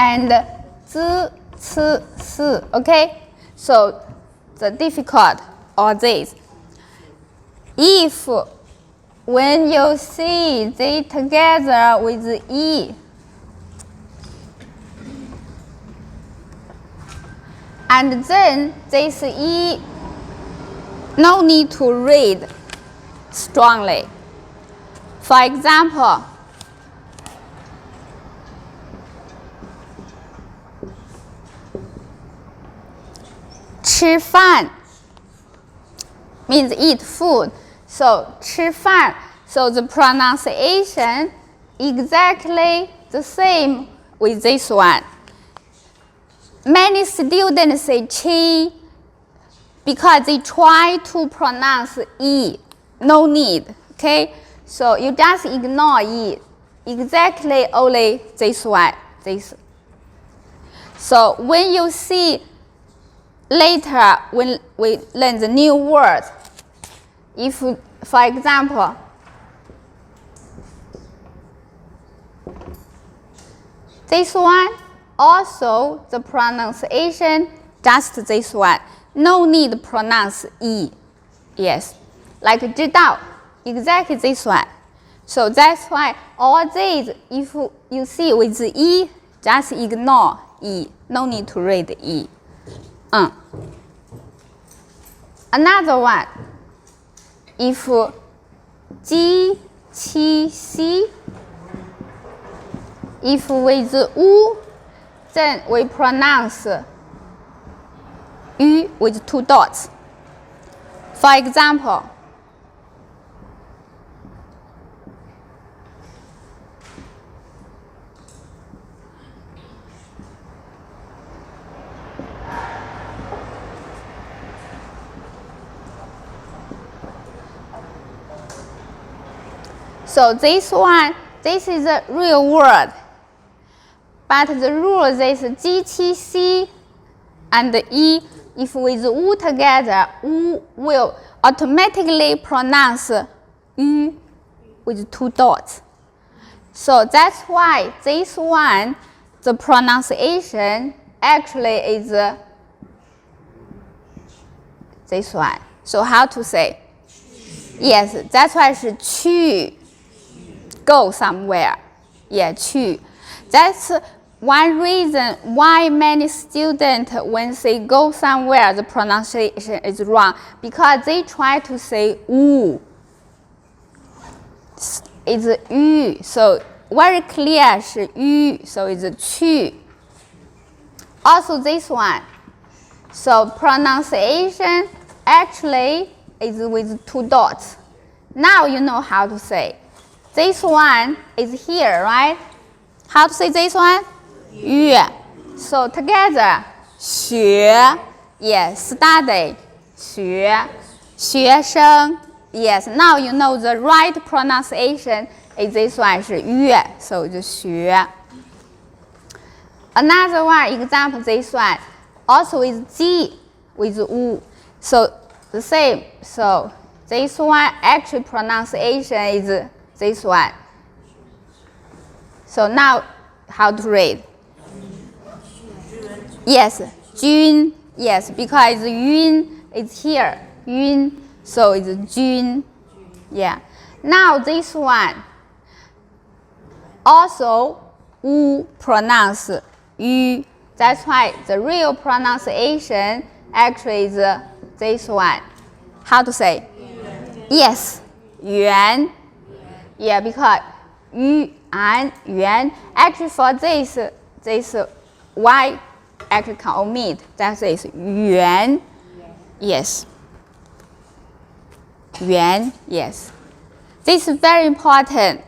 and z, c, s. Okay, so the difficult are these. If when you see they together with e, and then this e, no need to read strongly. For example,吃饭 means eat food. So 吃饭, so the pronunciation exactly the same with this one. Many students say chi because they try to pronounce e. No need, okay? So you just ignore e. Exactly only this one, this. So when you see later when we learn the new word, if, for example, this one, also the pronunciation just this one. No need to pronounce e. Yes, like 知道, exactly this one. So that's why all these, if you see with e, just ignore e. No need to read e. Another one, if 机七西, if with u, then we pronounce ü with 2 dots. For example, so this one, this is a real word. But the rule is 机七西 and e, if with u together, u will automatically pronounce ü with 2 dots. So that's why this one, the pronunciation actually is this one. So how to say? Yes, that's why it's 去, go somewhere. Yeah, 去. That's one reason why many students, when they go somewhere, the pronunciation is wrong, because they try to say u. It's ü, so very clear is ü, so it's 去. Also this one, so pronunciation actually is with 2 dots. Now you know how to say. This one is here, right? How to say this one? 乐. So together, 学, yes, study, 学, 学生, yes. Now you know the right pronunciation is this one, 是乐, so it's 学. Another one, example, this one, also is 鸡 with u. So the same, so this one actually pronunciation is this one. So now how to read? Yes, 君, yes, because 云 is here, 云, so it's 君. Yeah. Now this one, also u pronounce yu. That's why the real pronunciation actually is this one. How to say? Yes, 圆. Yeah, because yu and 圆. Actually for this y actually can omit. That is 圆. Yes. 圆, yes. This is very important.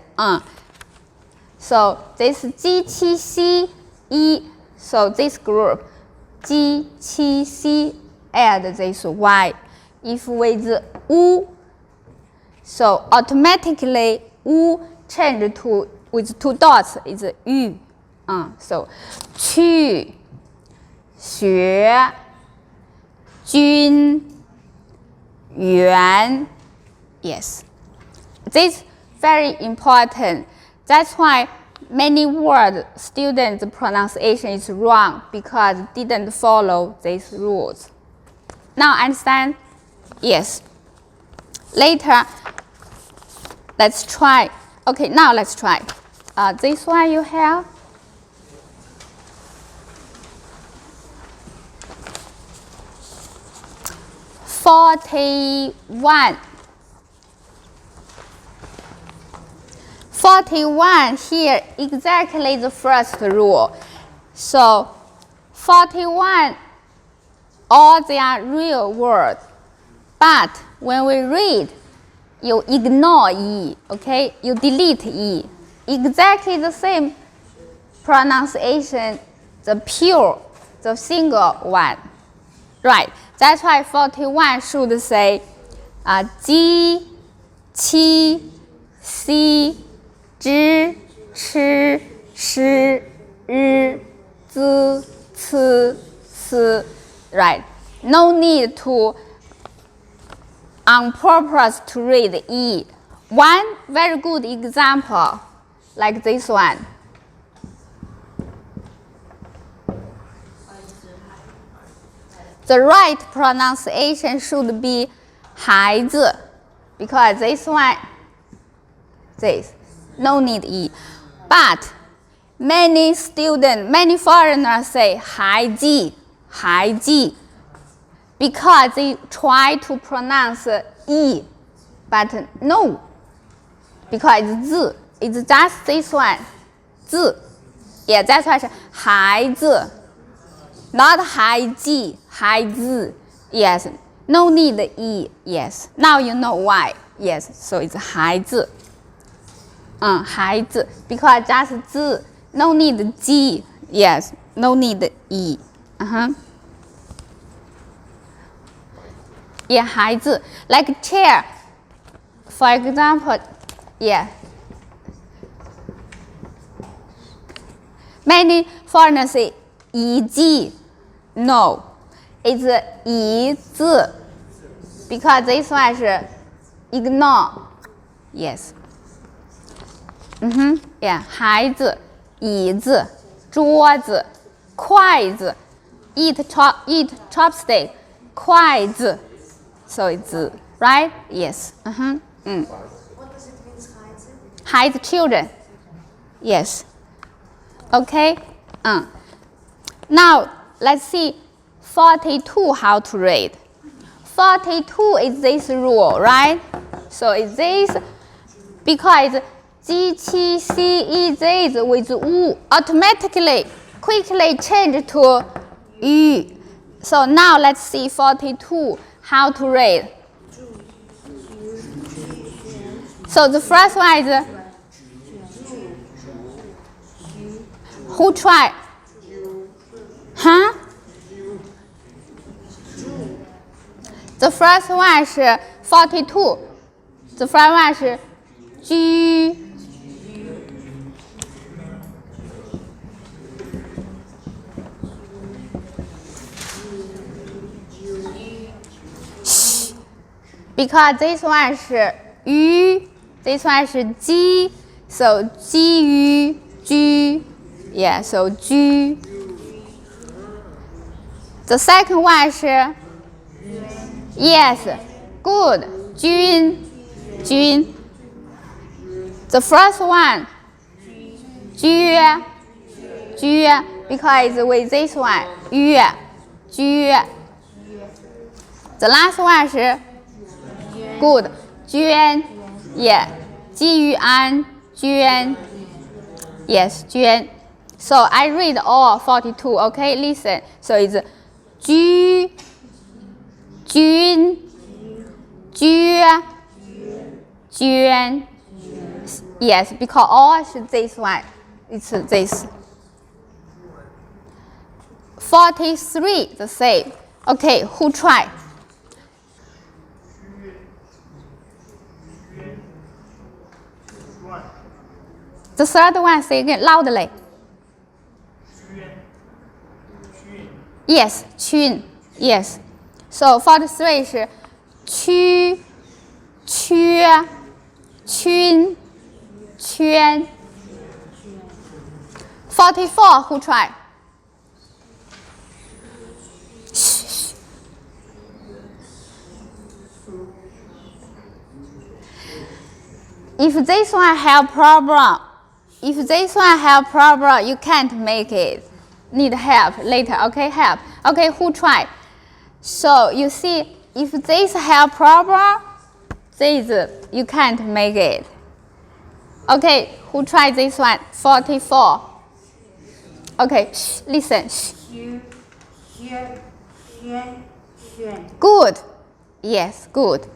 So this 鸡七西 e. So this group 鸡七西 add this y. If with u, so automatically u change to with 2 dots is yu. So 去学君圆. Yes, this is very important. That's why many word students' pronunciation is wrong because didn't follow these rules. Now understand? Yes. Later, let's try. Okay, now let's try. This one you have. "41". 41 here exactly the first rule. So 41, all they are real words. But when we read, you ignore E, okay? You delete E. Exactly the same pronunciation, the pure, the single one. Right, that's why 41 should say Ji, Qi, Si, Zhi, Chi, Shi, Ri, Zi, Ci, Si. Right, no need to on purpose to read E. One very good example, like this one. The right pronunciation should be 孩子 because this one, this, no need E. But many students, many foreigners say 孩子, 孩子 because they try to pronounce E, but no, because it's Z, it's just this one, Z. Yeah, that's why it's 孩子 not 孩子, 孩子 yes, no need E, yes. Now you know why, yes, so it's 孩子 孩子 because just Z, no need G, yes, no need E. Yeah, 孩子 like chair, for example, yeah. Many foreigners say 椅子 no, it's 椅子 because this one is ignore, yes. Yeah, 孩子 椅子 桌子 筷子 eat chopstick 筷子 so it's right, yes. What does it mean, 孩子 children, yes. Okay, now let's see 42 how to read. 42 is this rule, right? So it's this because G, Qi, Si, I, Z with U automatically quickly change to Yu. So now let's see 42 how to read. So the first one is who try? Huh? The first one is 42. The first one is G. Because this one is Yu, this one is Ji, so Ji Yu, Ju, yeah, so Ju. The second one is yes, good, Jun, Jun. The first one, Ju, Ju, because with this one, Yu, Ju. The last one is good, Juan, yeah, Ji-Yuan, Juan, yes, Juan. So I read all 42, okay, listen. So it's Ju, Jun, Ju, Juan. Yes, because all is this one, it's this. 43, the same. Okay, who try? The third one, say again loudly. Yes, Qun. Yes. So 43 is Qu, Que, Qun, Quan. 44, who try? If this one have problem, you can't make it. Need help later, okay? Help. Okay, who try? So you see, if this have problem, this you can't make it. Okay, who try this one? 44. Okay, listen. Good. Yes, good.